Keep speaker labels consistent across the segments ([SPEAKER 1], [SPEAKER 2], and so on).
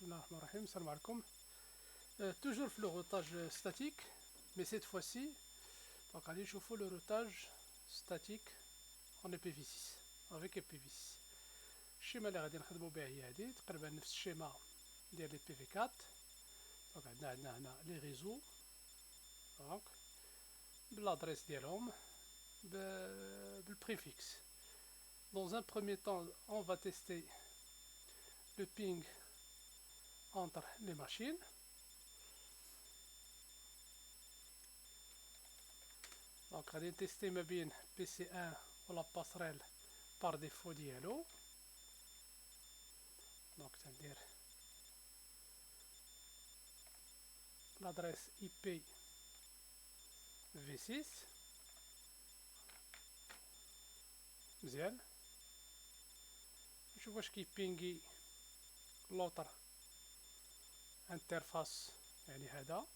[SPEAKER 1] Bismillahirrahmanirrahim, salam alaikum. Toujours le routage statique, mais cette fois-ci, donc allez, je fais le routage statique en IPv6 avec IPv6. الشيما اللي غادي نخدمو بها هي هادي تقريبا نفس الشيما ديال IPv4. دونك عندنا هنا لي ريزو دونك بالادريس ديالهم بالبريفيكس. Dans un premier temps, on va tester le ping entre les machines. Donc, on va tester ma bien PC1 ou la passerelle par défaut d'ILO. Donc, c'est-à-dire l'adresse IP V6. Bien. Je vois qu'il pingue l'autre interface. يعني هذا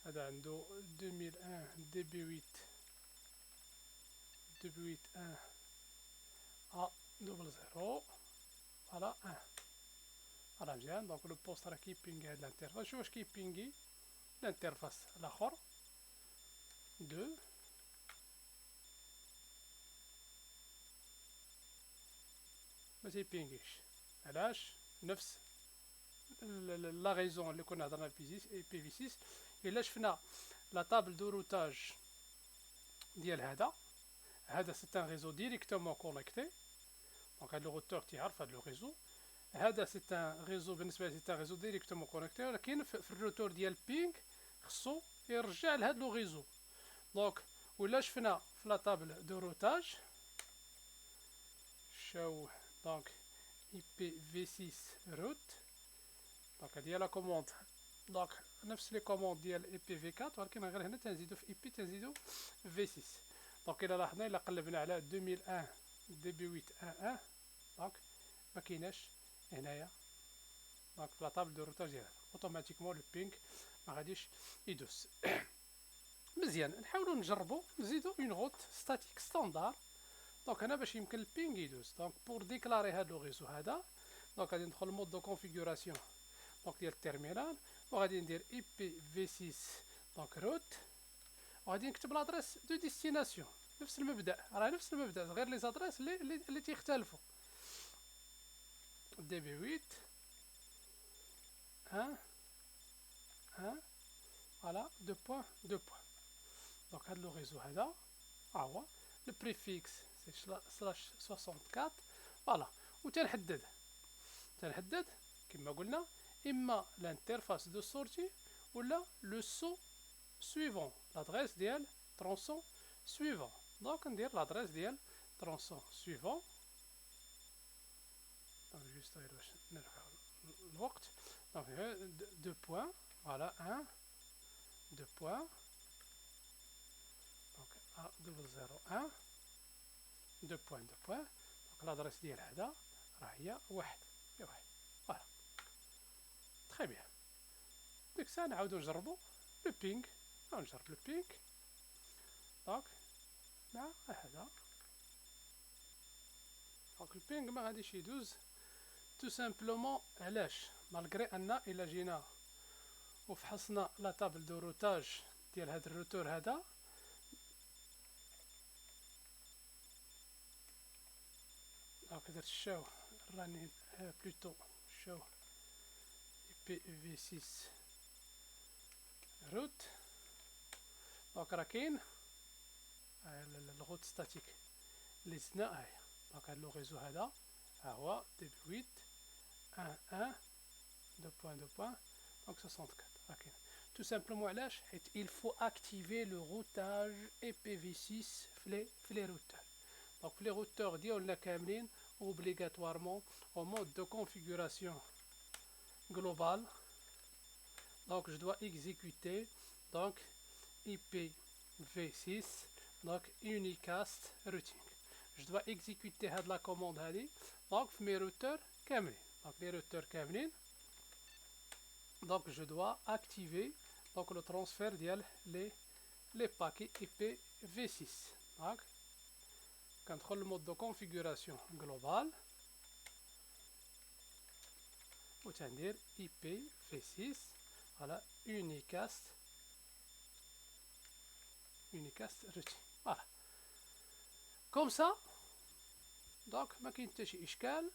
[SPEAKER 1] عنده 2001 DB8 1 A00 voilà 1 voilà مزيان. دونك لو بوست راه كيبينغي هاد الانترفاس. شوف واش كيبينغي الانترفاس الاخر 2 ما تيبينغيش. علاش؟ نفس لا ريزون اللي كنا هضرنا في PV6 الا شفنا لا طابل دو روتاج ديال هذا سي ان ريزو ديريكتومون كونيكتي. دونك هاد لو روتور تيعرف هاد لو ريزو. هذا سي ان ريزو بالنسبه لي سي ان ريزو ديريكتومون كونيكتي، ولكن في الروتور ديال بينغ خصو يرجع لهاد لو ريزو. دونك ولا شفنا في لا طابل دو روتاج شو دونك IPv6 روت. دونك هادي هي لا كوموند. دونك نفس لي كوموند ديال IPv4 ولكن غير هنا تنزيدو في IP تنزيدو V6. دونك الى لاحظنا الى قلبنا على 2001 DB8 11 دونك ما كايناش هنايا. دونك في لا طابل دو روتاج ديالها اوتوماتيكمون لو بينغ ما غاديش يدوز. مزيان نحاولوا نجربوا نزيدوا اون روت ستاتيك ستاندار. دونك هنا باش يمكن البينغ يدوز. دونك بور ديكلاري هاد لو ريزو هذا دونك غادي ندخل مود دو كونفيغوراسيون دونك ديال التيرمينال وغادي ندير IPv6 دونك روت وغادي نكتب لادريس دو ديستيناسيون. نفس المبدا راه نفس المبدا غير لي زادريس اللي تيختلفوا. DB8 1 فوالا 2 بوين 2 بوين. دونك هاد لو ريزو هذا هو لو بريفيكس سي /64 فوالا. وتنحدد كما قلنا اما الانترفاس دو سورتي ولا لو سو سويفون لادريس ديال ترونسون سويفون. دونك ندير لادريس ديال ترونسون سويفون. دونك جوست غير باش نرفع الوقت. دونك 2 بوين فوالا 1 2 بوين دونك A001 2 بوين 2 بوين. دونك لادريس ديال هذا راه هي 1 فوالا. تري بيان. ديك الساعة نعاودو نجربو لو بينغ. نجرب لو بينغ دونك مع هذا. دونك البينغ ما غاديش يدوز تو سامبلومون. علاش؟ مالغري ان الا جينا وفحصنا لا طابل دو روتاج ديال هاد الروتور هذا دونك درت شو راني بلوتو شو IPv6 روت. دونك راه كاين الروت ستاتيك اللي زدنا هاهي. دونك هاد لو ريزو هذا ها هو DB8 1 2 بوين 2 بوين دونك 64 راه كاين. تو سامبلومون علاش؟ حيت il faut activer le routage IPv6 في لي روتور. دونك في لي روتور ديالنا كاملين obligatoirement au mode de configuration global. Donc je dois exécuter donc IPv6 donc unicast routing. Je dois exécuter هاد la commande هادي donc في mes routeurs كاملين. donc les routeurs كاملين. donc je dois activer donc le transfert ديال les paquets IPv6. donc كندخل le mode de configuration global وتندير IPv6 voilà unicast routine voilà comme ça دونك ما كاين حتى شي اشكال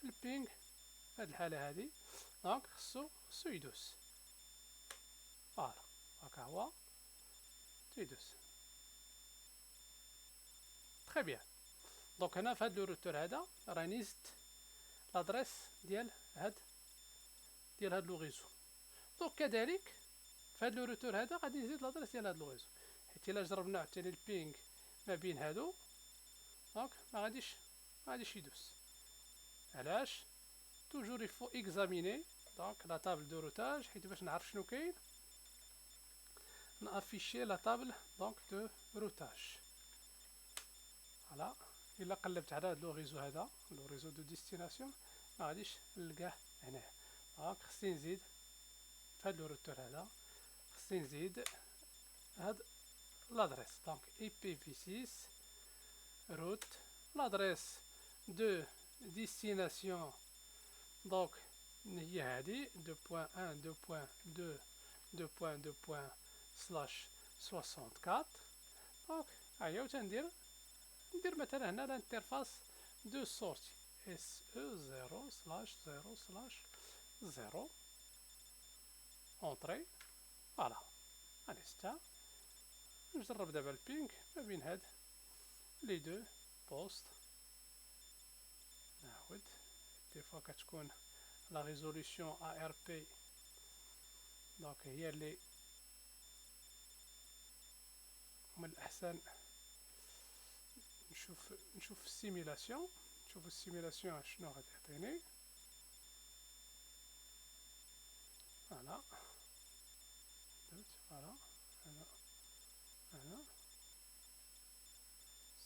[SPEAKER 1] البينغ في هاد الحاله هادي دونك خصو يدوس فوالا هاكا هو تيدوس تري بيان دونك هنا في هاد لو روتور هذا راني زدت لادريس ديال هاد لو ريزو دونك كذلك في هاد لو روتور هذا غادي نزيد لادريس ديال هاد لو ريزو حيت الا جربنا عاوتاني البينغ ما بين هادو دونك ما غاديش يدوس علاش توجور يفو اكزاميني دونك لا طابل دو روتاج حيت باش نعرف شنو كاين نافيشي لا طابل دونك دو روتاج فوالا الا قلبت على هاد لو ريزو هذا لو ريزو دو ديستيناسيون ما غاديش نلقاه هنايا دونك خصني نزيد في هاد لو روتور هذا خصني نزيد هاد l'adresse donc IPv6 route l'adresse de destination donc هي هذه 2.1.2.2.2./64 دونك هيا وتندير مثلا هنا الانترفاس دو سورتي SE0/0/0 اونطري فوالا غادي ستا نجرب دابا البينغ ما بين هاد لي دو بوست نعاود دي فوا كتكون لا ريزوليسيون ARP دونك هي اللي من الأحسن نشوف السيميلاسيون شنو غادي يعطيني فوالا فوالا هنا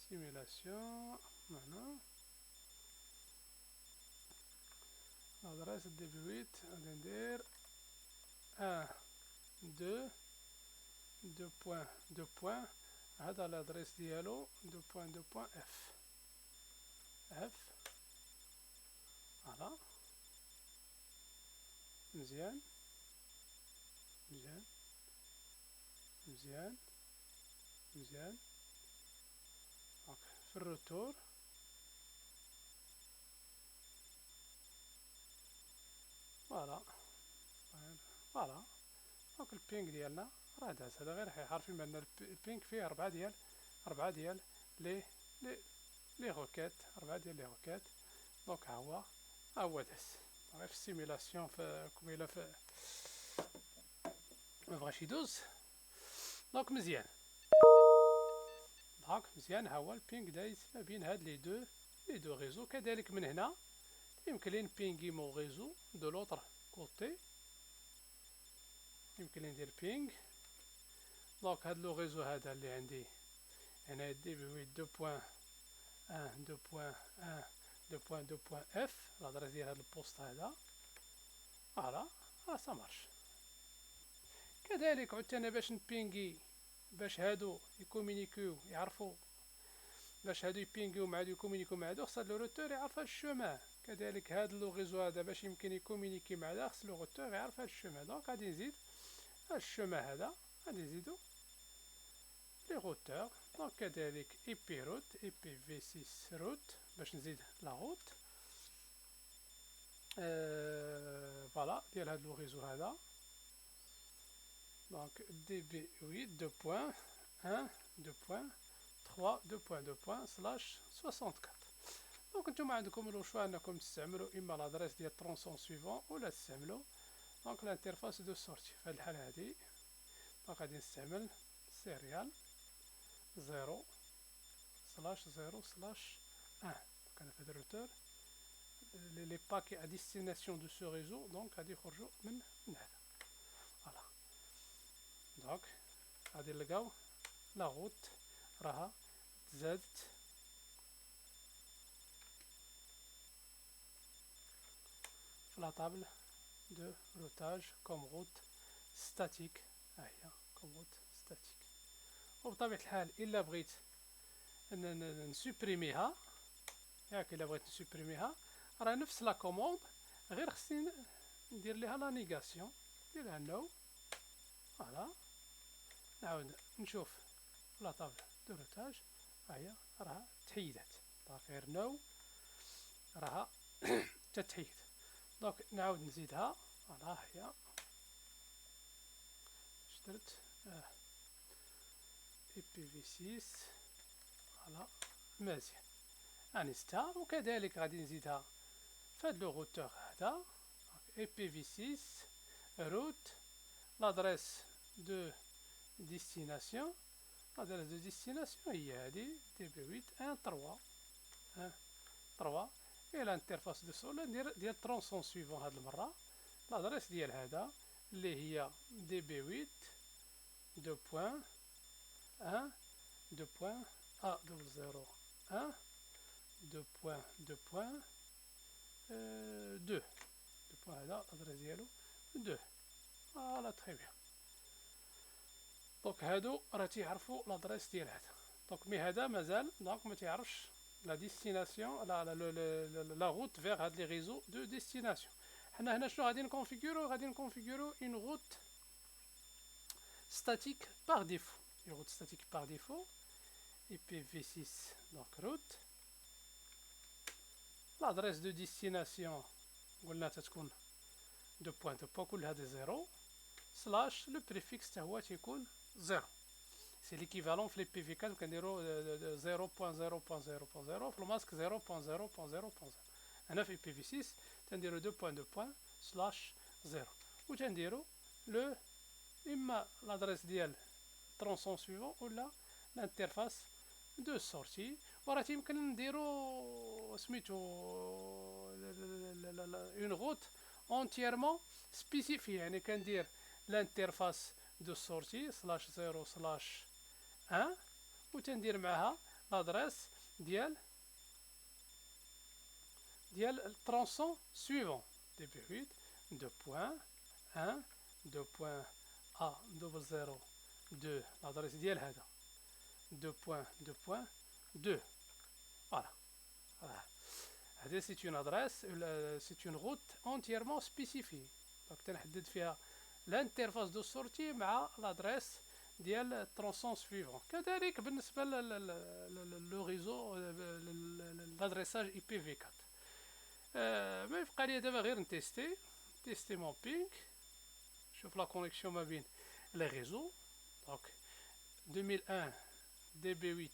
[SPEAKER 1] سيميلاسيون هنا l'adresse DB8 غادي ندير 2 هذا l'adresse ديالو 2.2.f فوالا مزيان في الروتور فوالا دونك البينغ ديالنا راه داز هذا غير عارفين بان البينغ فيه 4 ديال لي روكيت 4 ديال لي روكيت دونك ها هو داز غير في السيميلاسيون في كويله ما بغاش يدوز دونك مزيان ها هو البينغ دايز ما بين هاد لي دو ريزو كذلك من هنا يمكن لي نبينغي مون ريزو دو لوطر كوتي يمكن لي ندير بينغ دونك هاد لو ريزو هذا اللي عندي هنا DB8 2.1.2.2.f لادريس ديال هاد البوست هذا فوالا سا مارش كذلك عاوتاني باش نبينغي باش هادو يكومونيكيو يعرفوا باش هادو يبينغيو مع هادو يكومونيكيو مع هادو خص هاد لو روتور يعرف هاد الشومان كذلك هاد لو ريزو هذا باش يمكن يكومونيكي مع هذا خص لو روتور يعرف هاد الشومان دونك غادي نزيد هاد الشومان هذا غادي نزيدو لي روتور دونك كذلك IPv6 روت باش نزيد لا روت فوالا ديال هاد لو ريزو هذا دونك DB8 2.1.2.3.2.2./64 دونك نتوما عندكم لو شوا انكم تستعملوا اما لادريس ديال ترونسون سويفون ولا تستعملوا دونك الانترفاس دو سورتي في هاد الحاله هادي دونك غادي نستعمل سيريال 0/0/1 كان في هاد الروتور لي باكي ا ديستيناسيون دو سو ريزو دونك غادي يخرجوا من هذا فوالا دونك غادي نلقاو لا روت راها تزادت في لا طابل دو روتاج كوم روت ستاتيك ها هي كوم روت ستاتيك وبطبيعة الحال إلا بغيت نسوبريميها ياك إلا بغيت نسوبريميها راه نفس لا كوموند غير خصني ندير ليها لا نيغاسيون، ندير لها نو. فوالا نعاود نشوف لا طابل دو روتاج، ها هي راها تحيدات. دونك غير نو راها تتحيد. دونك نعاود نزيدها. فوالا هي شدرت اي بي في 6. فوالا مزيان انستها. وكذلك غادي نزيدها في هاد لو روتور هذا اي بي في 6 روت لادريس دو ديستيناسيون. لادريس دو ديستيناسيون هي هادي دي بي 8 1 3 اي الانترفاس دو سول ندير ديال ترونسون سويفون هاد المره. لادريس ديال هذا اللي هي دي بي 8 2.1 2.A 00 1 2.2.2 2 هذا لادريس ديالو 2. فوالا تري بيان. دونك هادو راه تيعرفوا لادريس ديال هذا. دونك مي هذا مازال دونك ما تيعرفش لا ديستيناسيون لا روت فيغ هاد لي ريزو دو ديستيناسيون. حنا هنا شنو غادي نكونفيغورو؟ غادي نكونفيغورو اون روت statique par défaut. Une route statique par défaut. IPv6, donc route. L'adresse de destination, قلنا تتكون 2.2 كلها دي 0 سلاش لو بريفيكس حتى هو تيكون 0. سي ليكيفالون في لي بي في 4 كنديرو 0.0.0.0 في الماسك 0.0.0.0. هنا في بي في 6 تنديرو 2.2 سلاش 0 و تنديرو لو اما لادريس ديال ترونسون سويفون ولا الانترفاس دو سورتي. وراه تيمكن نديرو سميتو اون روت اونتيرمون سبيسيفي. يعني كندير الانترفاس دو سورتي سلاش 0 سلاش 1 و تندير معها لادريس ديال الترونسون سويفون دي بي 8 2.1 2.A 00 2 l'adresse ديال هذا 2.2.2. Voilà. هذا c'est une adresse, c'est une route entièrement spécifiée. donc تنحدد فيها l'interface de sortie مع l'adresse ديال الترونسون سويفون. كذلك بالنسبه لو ريزو l'adressage IPv4. ما يبقى لي دابا غير نتيستي مون بينغ. شوف لا كونيكسيون ما بين لي ريزو. دونك 2001 دي بي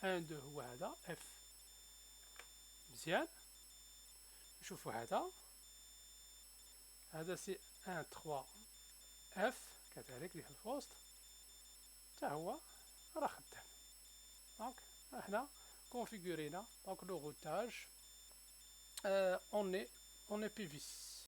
[SPEAKER 1] 8 12 هو هذا اف. مزيان نشوفوا هذا سي 13 اف كذلك ديال الفوست حتى هو راه خدام. دونك حنا كونفيغورينا دونك لو روتاج اون اي بي في 6.